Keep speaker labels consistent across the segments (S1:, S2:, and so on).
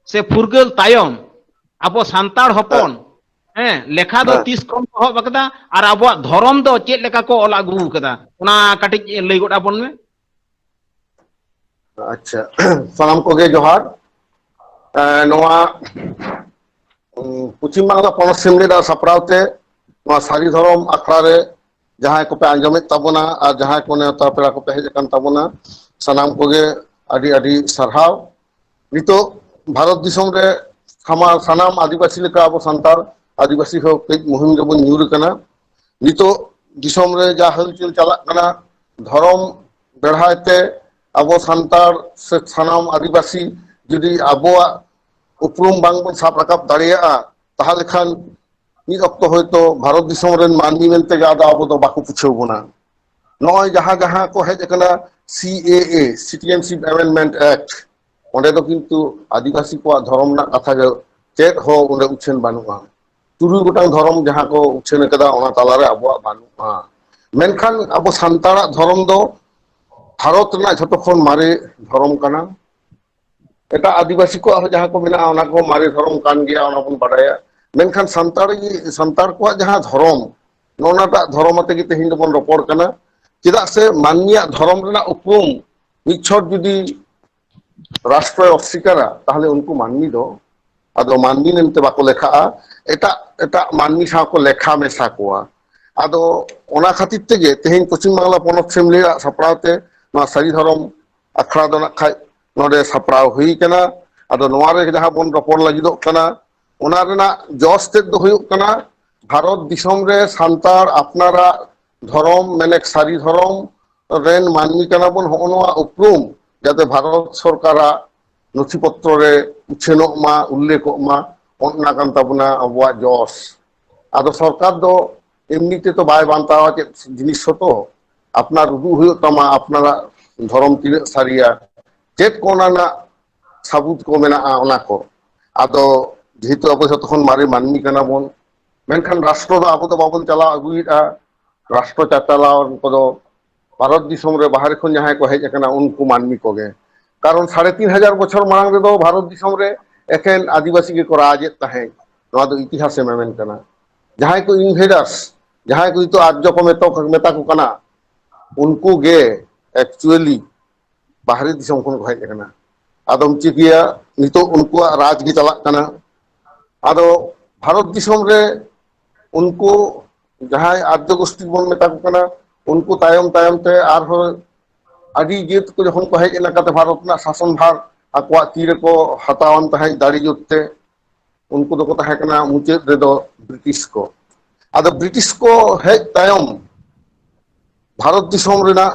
S1: से फुरगल तायम अब सान्ताड़ हपन लेखा दो तीस खन को हब कदा और अब धर्म दो चेक लेका को ऑल आगू कदा उना काटिज लई गोड आपन में।
S2: अच्छा सलाम को गे जोहार नोआ पश्चिम बांगला पनत सेमलेदा सप्रावते नोआ सारी धर्म आखड़ा रे जहां को पे आंजमित तबना और जहां को नेता पेड़ा को पे हेजकन तबना सनाम को गे अडी अडी सरहाव नितो भारत दिसम रे सनाम आदिवासी लेका अब संतार आदिवासी हो कई मुहिम रे बन न्यूर कना नितो दिसम रे जा हलचल चला कना धर्म बेढ़ाते अब संतार से सनाम आदिवासी जुदी अबोआ उपरुम बांग बन साब रकाब दाड़िया ताहले खान मीद अक्तो होयतो भारत दिसम रेन मानवी मेनते गे आदा अब दो बाकु पुछेव बोना नय जहां जहां को हेज कना सीएए सिटीजनशिप अमेंडमेंट एक्ट ओंडे दो किंतु आदिवासी को धर्म ना कथा गे चेत हो ओंडे उछेन बानुआ तुरुई गोटांग धर्म जहां को उछेन कदा ओना तालारे अबोआ बानुआ मेनखान अब संताड़ा धर्म दो भारत ना झटो खन मारे धर्म कना एटा आदिवासी को जहां को मेना ओना को मारे धर्म कान गया ओना बन बाडाया मेनखान संताड़ को जहां धर्म नोनाटा धर्म अते तेहिन बन रपड़ कना चेदा से माननिया धर्म रेना उपरुम मिछर जुदी राष्ट्र अस्वीकारा ताहले उनको माननी दो आदो माननी नेमते बाको लेखा एटा एटा माननी सा को लेखा मेसा कोआ आदो ओना खातिर तेगे तेहिन पश्चिम बांगला पनत सेमली सपड़ावते नोआ सारी धर्म आखड़ा दो ना खाय नोडे सपड़ाव हुई कना आदो नोआ रे जहां बन रपड़ लागिदो कना ओना रेना जस तेद दो हुयुक कना भारत दिसम रे संतार अपनारा धर्म मेने सारी धर्म रेन माननी कना बन होनोआ उपरुम जाते भारत सरकारा नथिपत्र रे उछेनोक मा उल्लेखोक मा ओन्ना कान ताबना अबुआ जस आदो सरकार दो एमनिते तो बाय बांतावा के जिनिस तो अपना रुदु हुयुक तमा अपनारा धर्म तिने सारिया चेत कोना ना साबुत को मेना ओना को आदो जेहेतु अब तखन मारे माननी कना बन मेनखान राष्ट्र दो अब तो बाबन चला अगुइदा राष्ट्र चाचालाव को दो भारत दिसम रे बाहर खन जहां को हेज कना उनको माननी को गे कारण 3,500 बछर मांग रे दो भारत दिसम रे एकेन आदिवासी के को राजेत ताहे नोआ दो इतिहास में मेन कना जहां को इनवेडर्स जहां को तो आर्य को मेता को कना उनको गे एक्चुअली बाहरी दिसम खन को हेज कना आदम चिकिया नितो उनको राज के चला कना आदो भारत दिसम रे उनको जहां आद्य गोष्ठी बन मेता को कना उनको तायम तायम ते आर हो अडी जेत को जखन को हेज ना कते भारत ना शासन भार आकवा तीरे को हतावन ताहे दाड़ी जुते उनको दो को ताहे कना मुचेद रे दो ब्रिटिश को आदो ब्रिटिश को हेज तायम भारत दिसम रेना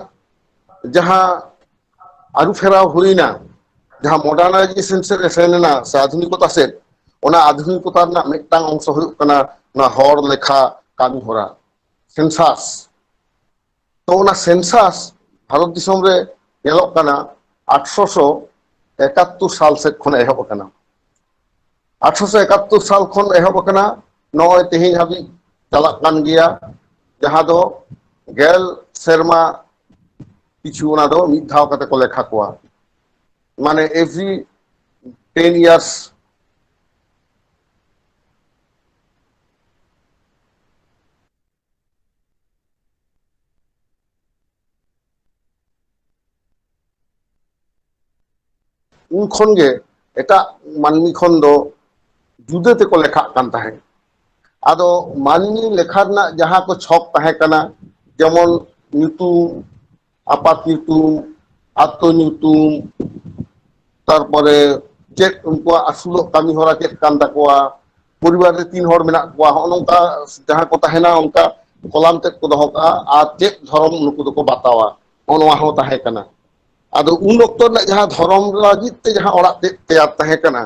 S2: जहां आरु फेराव हुईना जहां मॉडर्नाइजेशन से सेना से आधुनिकता से ओना आधुनिकता ना मिटांग अंश हुयुक कना ना हर लेखा कामी होरा सेंसास तो ओना सेंसास भारत दिसम रे नेलोक कना 1871 साल से खन एहब कना 1871 साल खन एहब कना नय तेहिन हाबी चला कान गया जहां दो गेल सेरमा पिछु ओना दो मिद धाव कते को लेखा कोआ माने एवरी 10 years उन खन गे एटा माननी खन दो जुदे ते को लेखा कान ताहे आदो माननी लेखा ना जहां को छक ताहे कना जेमन ᱧᱩᱛᱩᱢ आपात ᱧᱩᱛᱩᱢ आत्तो ᱧᱩᱛᱩᱢ तारपरे चेक उनको आसुलो कामी होरा चेक कान ताकोआ परिवार रे 3 हर मेना कोआ नोंका जहां को ताहेना उनका कलाम तेक को दोहो का आ चेक धर्म उनको दो को बतावा ओनवा हो ताहे कना आदो उन ओक्तो ना जहां धर्म लागित ते जहां ओड़ा ते तैयार ताहे कना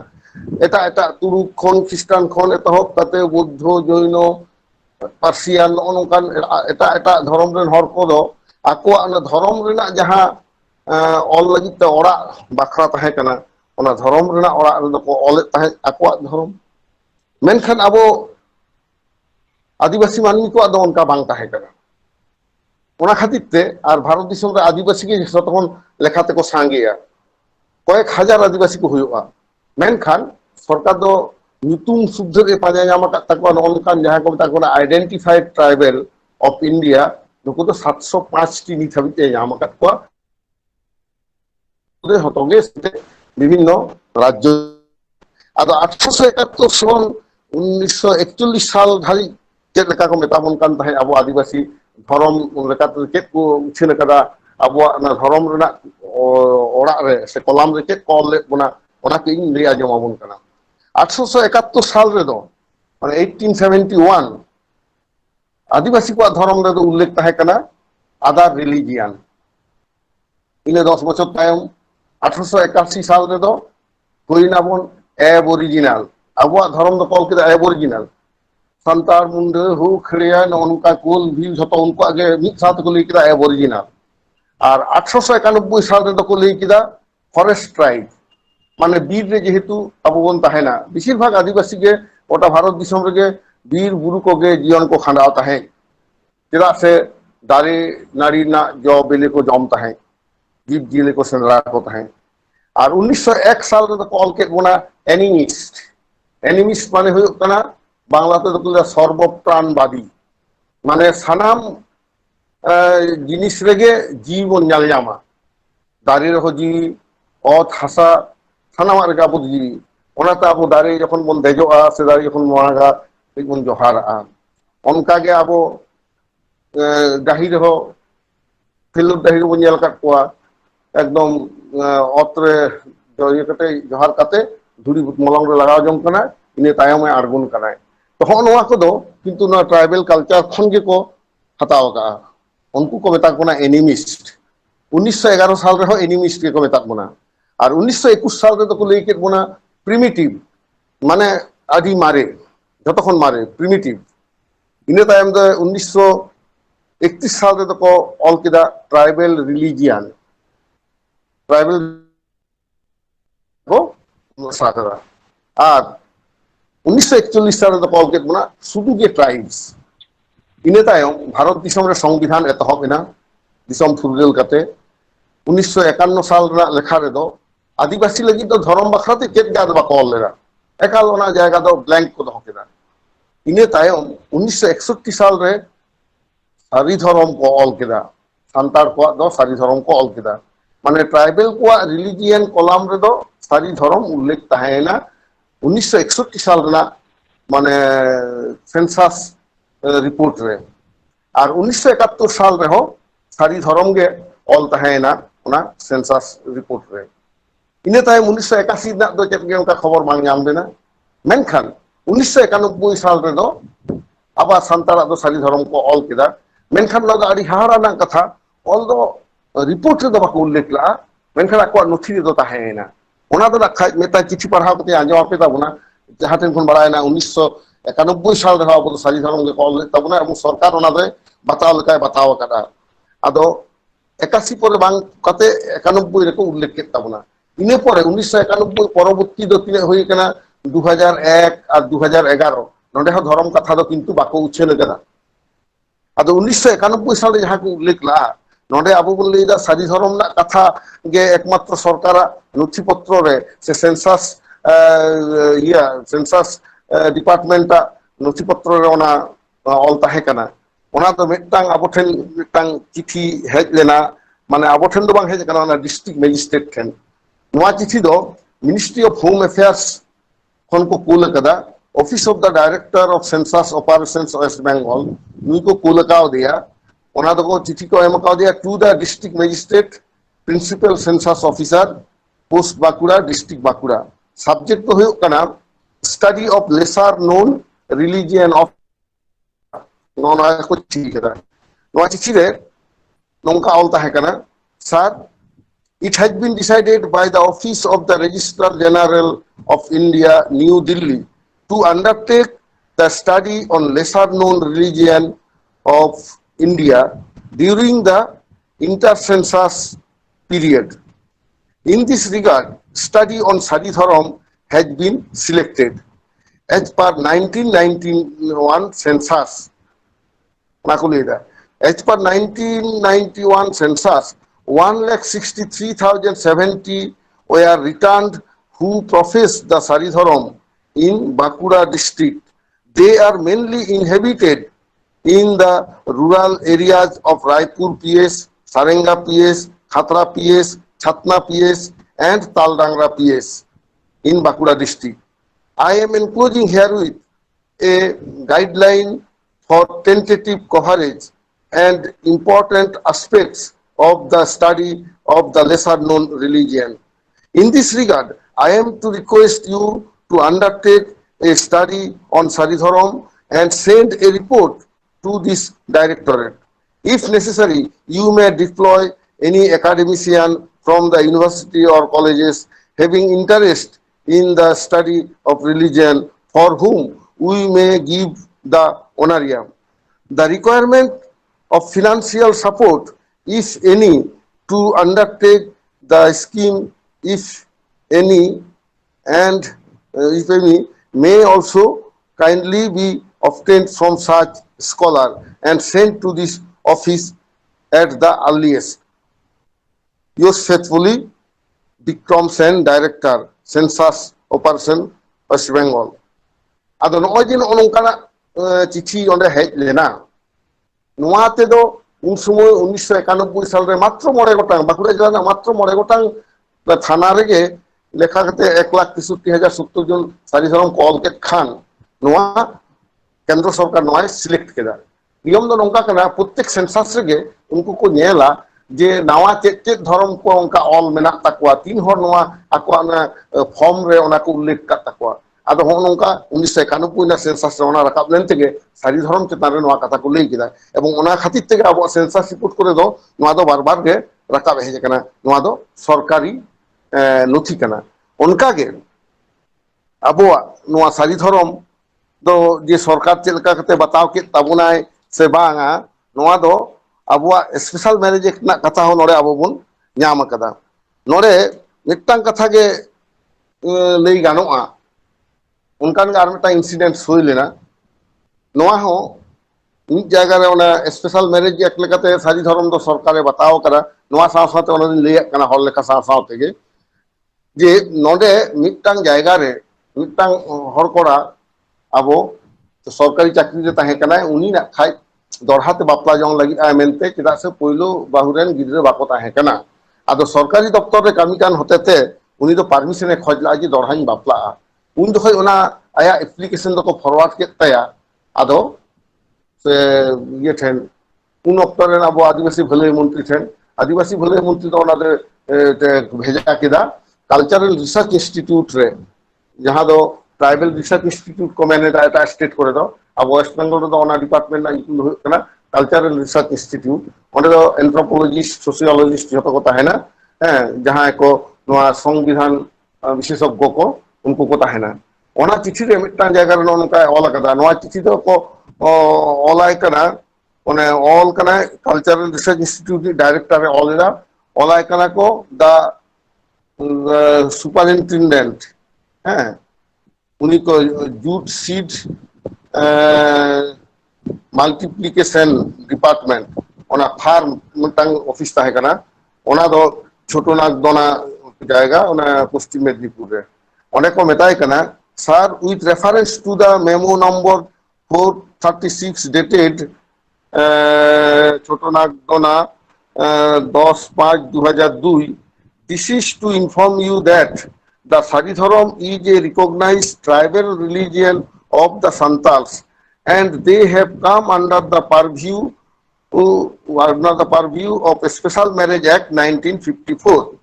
S2: एटा एटा तुरु खन ख्रिस्टान खन एतहब कते बुद्ध जैन पार्सियान नोंकान एटा एटा धर्म रेन हर को दो आकोआ धर्म रेना जहां ऑल लगी ते ओड़ा बाखरा ताहे कना ओना धर्म रेना ओड़ा रे दो को ऑल ताहे आकोआ धर्म मेनखान अबो आदिवासी मानवी को दो उनका बांग ताहे कना ओना खातिर ते आर भारत दिसम रे आदिवासी के जतखन लेखाते को सांगेया कयेक हजार आदिवासी को हुयुआ मेनखान सरकार दो nyutum सुद्ध के पाजा नाम तक नौकान जहाँ को तक आइडेंटिफाइड ट्राइबल ऑफ इंडिया नुकु तो 705 टी नित हबिते नाम को हतोगे विभिन्न राज्य आदो 1871 सन 1941 साल धारी चेक लेका को मेताबन कान ताहे अब आदिवासी धर्म लेका चेक को उछिन कदा अब धर्म रेना ओड़ा रे से कलम रे चेक कॉल ले बना ओना के इन ले आजमाबन कना 1871 साल रे दो माने 1871 आदिवासी को धर्म रे दो उल्लेख ताहे कना अदर रिलीजियन इने 10 बछर तायम 1881 साल रे दो होइना बन एबोरिजिनल अब धर्म दो कॉल के एबोरिजिनल संतार मुंडे हु खड़िया उनका कुल भी झतो उनको आगे मित साथ को लेकिदा एबोरिजिनल और 1891 साल रे दो को लेकिदा फॉरेस्ट ट्राइब माने बीर रे जेहेतु अब बन ताहेना बेसिर भाग आदिवासी के ओटा भारत दिसम रे बीर बुरु को गे जीवन को खंडाव ताहे चेदा से दारे नारी ना जो बेले को जम ताहे जीव जीले को सेंद्रा को ताहे और 1901 साल रे कॉल के बोना एनिमिस्ट माने हुयो कना बांग्लाते तो सर्व प्राणवादी माने सानाम जिनिस रेगे जीवन नाल जामा दारे रे हो जीवी ओत हासा सानाम रे गाबो जीवी ओनाते आबो दारे जखन बन देजोआ से दारे जखन मोहागा बन जोहारा ओनका गे आबो गाही रे हो फिल्ड दाही बन नेल का कोआ एकदम अत्रे ये कते जोहार कते धुड़ी मलंग रे लगाव जम कना इने तायम में आर्गुन कना तो होनवा को दो किंतु ना ट्राइबल कल्चर खन के को हताव का उनको को मेता कोना एनिमिस्ट 1911 साल रे हो एनिमिस्ट के को मेता कोना और 1921 साल रे तो को लेके कोना प्रिमिटिव माने आदि मारे जतखन मारे प्रिमिटिव इने तायम दो 1931 साल रे तो को ऑल किदा ट्राइबल रिलीजियन ट्राइबल को साकरा और 1941 साल रे कॉल के बना सुदु के ट्राइब्स इने तायम भारत दिसम रे संविधान एतहब एना दिसम फुरगेल कते 1951 साल रे लेखा रे दो आदिवासी लगी तो धर्म बखराते चेक जाद बा कॉल लेरा एकाल ओना जायगा दो ब्लैंक को दो केदा इने तायम 1961 साल रे सारी धर्म को ऑल केदा संतार को दो सारी धर्म को ऑल केदा माने ट्राइबल को रिलीजियन कॉलम रे दो सारी धर्म उल्लेख ताहेना 1961 साल रे माने सेंसस रिपोर्ट रे और 1971 साल रे हो सारी धर्म गे ऑल ताहेना ओना सेंसस रिपोर्ट रे इने ताय 1981 ना दो चेक गे उनका खबर मांग नाम देना मेनखान 1991 साल रे दो आबा संतारा दो सारी धर्म को ऑल केदा मेनखान लगा अड़ी हारा ना कथा ऑल दो रिपोर्ट रे दो बाको उल्लेख ला मेनखान को नथि रे दो ताहेना ओना दो रखा मेता चिठी पढ़ाव कते आंजो पे ताबुना जहां तेन कोन बड़ायना 1991 साल रे अब सारी धर्म के कॉल ताबुना এবং सरकार ओना दे बताव लकाय बताव कदा आदो 81 पर बांग कते 91 रे को उल्लेख के ताबुना इने परे 1991 परवर्ती दो तिने होई कना 2001 और 2011 नोडे हो धर्म कथा दो किंतु बाको उछेल कदा आदो 1991 साल रे जहां को उल्लेख ला नोडे आबो बोलले दा सारी धर्म ना कथा गे एकमात्र सरकार नथिपत्र रे से सेंसस सेंसस डिपार्टमेंट नथिपत्र रे ओना ऑल ताहे कना ओना तो मिटांग आबो ठेन मिटांग चिठी हेज लेना माने आबो ठेन दो बांग हेज कना ओना डिस्ट्रिक्ट मजिस्ट्रेट ठेन नोआ चिठी दो मिनिस्ट्री ऑफ होम अफेयर्स खन को कूल कदा office of the director of census operations West Bengal नुई को कूल काव दिया ओना दो को चिठी को एम काव दिया to the district magistrate principal census officer post Bankura district Bankura subject तो हो कना study of lesser known religion of नोना को चिठी कदा नोआ चिठी रे नोंका ऑल ताहे कना sir it has been decided by the office of the Registrar General of India New Delhi to undertake the study on lesser known religion of India during the inter-census period. In this regard, study on Sadi Dharam has been selected. As per 1991 census, as per 1991 census, 1,63,070 were returned who profess the Saridharam in Bankura district. They are mainly inhabited in the rural areas of Raipur PS, Sarenga PS, Khatra PS, Chatna PS, and Taldangra PS in Bankura district. I am enclosing herewith a guideline for tentative coverage and important aspects of the study of the lesser known religion. In this regard, I am to request you to undertake a study on Saridharam and send a report to this directorate. If necessary, you may deploy any academician from the university or colleges having interest in the study of religion for whom we may give the honorarium. The requirement of financial support, if any, to undertake the scheme, if any, and if any, may also kindly be obtained from such scholar and sent to this office at the earliest. Yours faithfully, Bikram Sen, Director, Census Operation, West Bengal. Ado noy je nongkana চিঠি onde hej lena noa te do un somoy 1991 সাল রে মাত্র 9 গটাং বাঁকুড়া জেলা মাত্র 9 গটাং থানা রেগে লেখা কাতে 1,63,070 জন সারিধরম কলকেট খান নোয়া কেন্দ্র সরকার নয় সিলেক্ট কেদা নিয়ম ᱫᱚ ᱱᱚᱝᱠᱟ ᱠᱟᱱᱟ ᱯᱨᱚᱛᱛᱮᱠ ᱥᱮᱱᱥᱟᱥ ᱨᱮᱜᱮ ᱩᱱᱠᱩ ᱠᱚ ᱧᱮᱞᱟ ᱡᱮ ᱱᱟᱣᱟ ᱪᱮᱫ ᱫᱷᱚᱨᱚᱢ ᱠᱚ ᱚᱱᱠᱟ ᱚᱞ ᱢᱮᱱᱟᱜ ᱛᱟᱠᱚᱣᱟ ᱛᱤᱱ ᱦᱚᱲ ᱱᱚᱣᱟ ᱟᱠᱚᱣᱟᱜ ᱚᱱᱟ ᱯᱷᱚᱨᱢ ᱨᱮ ᱚᱱᱟ ᱠᱚ ᱩল্ᱞᱮᱠᱷ ᱠᱟᱜ ᱛᱟᱠᱚᱣᱟ ᱟᱫᱚ ᱦᱚᱸ ᱱᱚᱝᱠᱟ 1991 ᱨᱮᱱᱟᱜ ᱥᱮᱱᱥᱟᱥ ᱨᱮ ᱚᱱᱟ ᱨᱟᱠᱟᱵ ᱞᱮᱱ ᱛᱮᱜᱮ ᱥᱟᱹᱨᱤ ᱫᱷᱚᱨᱚᱢ ᱪᱮᱛᱟᱱ ᱨᱮ ᱱᱚᱣᱟ ᱠᱟᱛᱷᱟ ᱠᱚ ᱞᱟᱹᱭ ᱠᱮᱫᱟ ᱮᱵᱚᱝ ᱚᱱᱟ ᱠᱷᱟᱹᱛᱤᱨ ᱛᱮᱜᱮ ᱟᱵᱚᱣᱟᱜ ᱥᱮᱱᱥᱟᱥ ᱨᱤᱯᱳর্ট ᱠᱚᱨᱮ ᱫᱚ ᱱᱚᱣᱟ ᱫᱚ ᱵᱟᱨ ᱵᱟᱨ ᱜᱮ ᱨᱟᱠᱟᱵ ᱦᱮᱡ ᱟᱠᱟᱱᱟ ᱱᱚᱣᱟ ᱫᱚ ᱥᱚᱨᱠᱟরি ᱱᱚᱛᱷᱤ ᱠᱟᱱᱟ ᱚᱱᱠᱟᱜᱮ ᱟᱵᱚᱣᱟᱜ ᱱᱚᱣᱟ ᱥᱟᱹᱨᱤ ᱫᱷᱚᱨᱚᱢ ᱫᱚ ᱡᱮ ᱥᱚᱨᱠᱟর ᱪᱮᱫ ᱞᱮᱠᱟ ᱠᱟᱛᱮ ᱵᱟᱛᱟᱣ ᱠᱮᱫ ᱛᱟᱵᱚᱱᱟᱭ ᱥᱮ ᱵᱟᱝᱟ ᱱᱚᱣᱟ ᱫᱚ ᱟᱵᱚᱣᱟᱜ ᱥᱯᱮᱥᱟᱞ ᱢᱮᱨᱮᱡ ᱨᱮᱱᱟᱜ ᱠᱟᱛᱷᱟ ᱦᱚᱸ ᱱᱚᱰᱮ ᱟᱵᱚ ᱵᱚᱱ ᱧᱟᱢ ᱟᱠᱟᱫᱟ ᱱᱚᱰᱮ ᱢᱤᱫᱴᱟᱝ ᱠᱟᱛᱷᱟ ᱜᱮ ᱞᱟᱹᱭ ᱜᱟᱱᱚᱜᱼᱟ ᱚᱱᱠᱟᱱ ᱜᱮ ᱟᱨ ᱢᱤᱫᱴᱟᱝ ᱤᱱᱥᱤᱰᱮন্ট ᱦᱩᱭ ᱞᱮᱱᱟ ᱱᱚᱣᱟ ᱦᱚᱸ ᱢᱤᱫ ᱡᱟᱭᱜᱟ ᱨᱮ ᱚᱱᱟ ᱥᱯᱮᱥᱟᱞ ᱢᱮᱨᱮᱡ ᱮᱠ ᱞᱮᱠᱟᱛᱮ ᱥᱟᱹᱨᱤ ᱫᱷᱚᱨᱚᱢ ᱫᱚ ᱥᱚᱨᱠᱟᱨᱮ ᱵᱟᱛᱟᱣ ᱟᱠᱟᱫᱟ ᱱᱚᱣᱟ ᱥᱟᱶ ᱥᱟᱶᱛᱮ ᱚᱱᱟ ᱫᱚᱧ ᱞᱟᱹᱭᱟᱜ ᱠᱟᱱᱟ ᱦᱚᱲ ᱞᱮᱠᱷᱟ ᱥᱟᱶ ᱥᱟᱶ ᱛᱮᱜᱮ ᱡᱮ ᱱᱚᱰᱮ ᱢᱤᱫᱴᱟᱝ ᱡᱟᱭᱜᱟ ᱨᱮ ᱢᱤᱫᱴᱟᱝ ᱦᱚᱲ ᱠᱚᱲᱟ ᱟᱵᱚ সরকারি চাকরিতে তাহে কানায় উনি না খাই দরহাতে বাপলা জং লাগি আয় মেনতে চেদা সে পয়লো বাহুরেন গিদ্রে বাকো তাহে কানা আদো সরকারি দপ্তরে কামি কান হতেতে উনি তো পারমিশনে খজলা যে দরহাই বাপলা উন দখই ওনা আয়া অ্যাপ্লিকেশন দকো ফরওয়ার্ড কেত তায়া আদো সে ইয়ে ঠেন উন অক্টরেন আবো আদিবাসী ভলাই মন্ত্রী ঠেন আদিবাসী ভলাই মন্ত্রী তো ওনাদের ভেজা কেদা কালচারাল রিসার্চ ইনস্টিটিউট রে যাহা দো ट्राइबल रिसर्च इंस्टीट्यूट को मैंने डाटा स्टेट कर दो अब वेस्ट बंगाल तो ओना डिपार्टमेंट ना इनक्लूड हो कना कल्चरल रिसर्च इंस्टीट्यूट ओंडे दो एंथ्रोपोलॉजिस्ट सोशियोलॉजिस्ट जतो को ताहेना हैं जहां को नोआ संविधान विशेषज्ञ को उनको को ताहेना ओना चिठी रे मिटटां जायगा रे नोनका ऑल कदा नोआ चिठी दो को ऑल आय कना ओने ऑल कना कल्चरल रिसर्च इंस्टीट्यूट डायरेक्टर रे ऑल आय कना को द सुपरिनटेंडेंट हैं उन्हीं को जूट सीड मल्टीप्लिकेशन डिपार्टमेंट ओना फार्म मिटंग ऑफिस ताहे कना ओना दो छोटो नाग दोना जाएगा ओना पश्चिम मेदिनीपुर रे ओने को मेताय कना sir with reference to the memo number 436 dated छोटो नाग दोना 10/5/2002 this is to inform you that the Saridharam is a recognized tribal religion of the Santals and they have come under the purview of a Special Marriage Act 1954.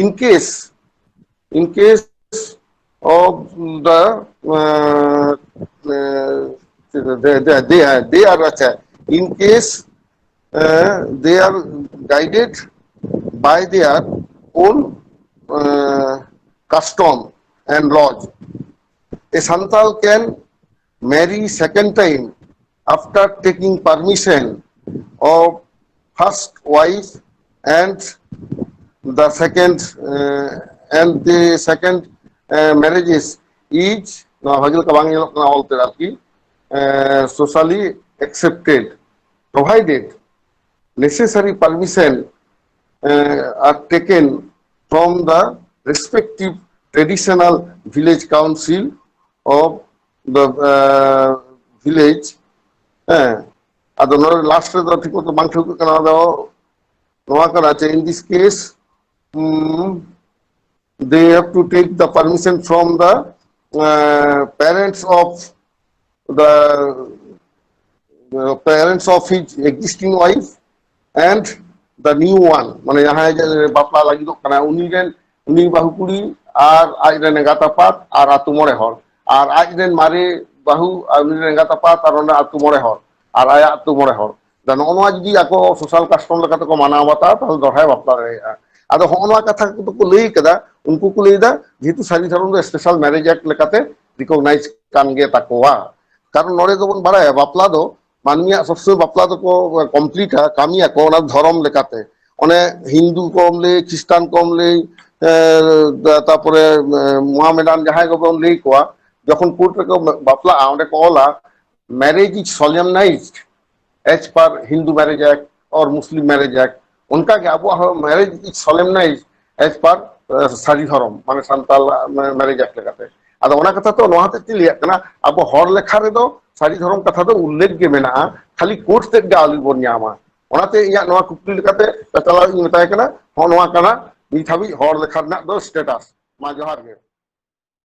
S2: In case of the they are in case they are guided by their own custom and laws. A Santal can marry second time after taking permission of first wife and the second marriages each socially accepted provided necessary permission are taken from the respective traditional village council of the village. Ado no last re do thik to bang thuk kana do noa kana che in this case they have to take the permission from the parents of his existing wife and the new one mane jahay je bapla lagi do kana uni bahu kuri ar aj ren engatapat ar atu more hor ar aj ren mare bahu ar uni ren engatapat ar ona atu more hor ar aya atu more hor dan ono jodi ako social custom lekate ko mana bata tahol dorhay bapla re ado ono katha ko lei kada unku ko lei da jehetu sari dharon do special marriage act lekate recognize kan ge takowa karon nore do bon baraya bapla do मानमिया सबसे बपला तो को complete है कामिया को ना धर्म लेकाते ओने हिंदू कम ले ख्रिस्टान कम ले तारपरे मोहामेडान जहां को बन ले कोआ যখন কোর্ট রে বপলা ওনে কোলা marriage is solemnised as per Hindu marriage act और मुस्लिम मैरिज एक्ट उनका के अब मैरिज इज सोलेमनाइज्ड एज पर सारी धर्म माने संताल मैरिज एक्ट लेकाते आदा ओना कथा तो नोहाते तिलिया कना अब हर लेखा रे दो सारी धर्म कथा तो उल्लेख के मेना खाली कोर्ट से गाली बोन यामा ओनाते या नोआ कुपली लेकाते तला मेताय कना हो नोआ कना निथाबी हर लेखा ना दो स्टेटस मा जोहार गे।